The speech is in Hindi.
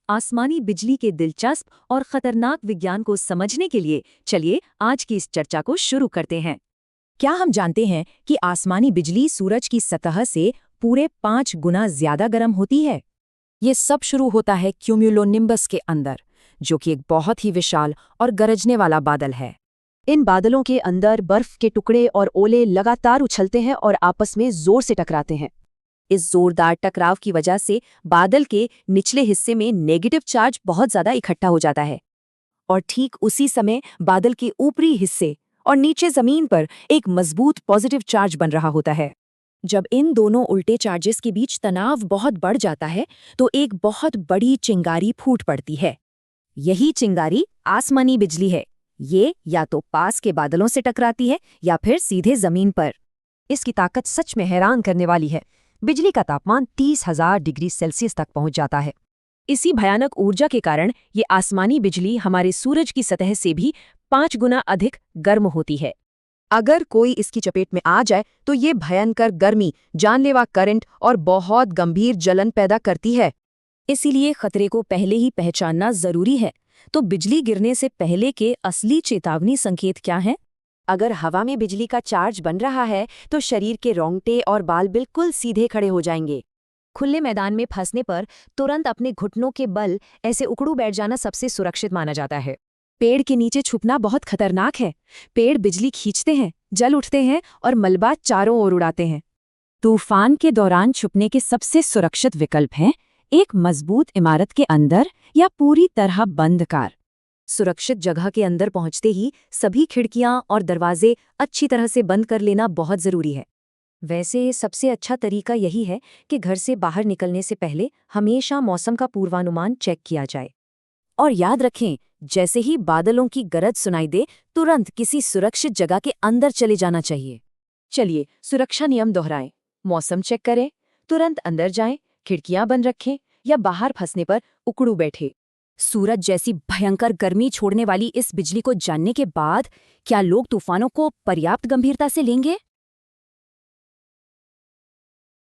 आसमानी बिजली के दिलचस्प और खतरनाक विज्ञान को समझने के लिए चलिए आज की इस चर्चा को शुरू करते हैं। क्या हम जानते हैं कि आसमानी बिजली सूरज की सतह से पूरे 5 गुना ज्यादा गर्म होती है? ये सब शुरू होता है क्यूम्युलोनिम्बस के अंदर, जो कि एक बहुत ही विशाल और गरजने वाला बादल है। इन बादलों के अंदर बर्फ के टुकड़े और ओले लगातार उछलते हैं और आपस में जोर से टकराते हैं। इस जोरदार टकराव की वजह से बादल के निचले हिस्से में नेगेटिव चार्ज बहुत ज्यादा इकट्ठा हो जाता है और ठीक उसी समय बादल के ऊपरी हिस्से और नीचे जमीन पर एक मजबूत पॉजिटिव चार्ज बन रहा होता है। जब इन दोनों उल्टे चार्जेस के बीच तनाव बहुत बढ़ जाता है तो एक बहुत बड़ी चिंगारी फूट पड़ती है। यही चिंगारी आसमानी बिजली है। ये या तो पास के बादलों से टकराती है या फिर सीधे जमीन पर। इसकी ताकत सच में हैरान करने वाली है। बिजली का तापमान 30,000 डिग्री सेल्सियस तक पहुंच जाता है। इसी भयानक ऊर्जा के कारण ये आसमानी बिजली हमारे सूरज की सतह से भी 5 गुना अधिक गर्म होती है। अगर कोई इसकी चपेट में आ जाए तो ये भयंकर गर्मी, जानलेवा करंट और बहुत गंभीर जलन पैदा करती है। इसीलिए खतरे को पहले ही पहचानना जरूरी है। तो बिजली गिरने से पहले के असली चेतावनी संकेत क्या हैं? अगर हवा में बिजली का चार्ज बन रहा है तो शरीर के रोंगटे और बाल बिल्कुल सीधे खड़े हो जाएंगे। खुले मैदान में फंसने पर तुरंत अपने घुटनों के बल ऐसे उकड़ू बैठ जाना सबसे सुरक्षित माना जाता है। पेड़ के नीचे छुपना बहुत खतरनाक है। पेड़ बिजली खींचते हैं, जल उठते हैं और मलबा चारों ओर उड़ाते हैं। तूफान के दौरान छुपने के सबसे सुरक्षित विकल्प हैं एक मजबूत इमारत के अंदर या पूरी तरह बंद कार। सुरक्षित जगह के अंदर पहुंचते ही सभी खिड़कियां और दरवाजे अच्छी तरह से बंद कर लेना बहुत जरूरी है। वैसे सबसे अच्छा तरीका यही है कि घर से बाहर निकलने से पहले हमेशा मौसम का पूर्वानुमान चेक किया जाए। और याद रखें, जैसे ही बादलों की गरज सुनाई दे तुरंत किसी सुरक्षित जगह के अंदर चले जाना चाहिए। चलिए सुरक्षा नियम दोहराएं। मौसम चेक करें, तुरंत अंदर जाएं, खिड़कियां बंद रखें या बाहर फंसने पर उकड़ू बैठे। सूरज जैसी भयंकर गर्मी छोड़ने वाली इस बिजली को जानने के बाद क्या लोग तूफानों को पर्याप्त गंभीरता से लेंगे?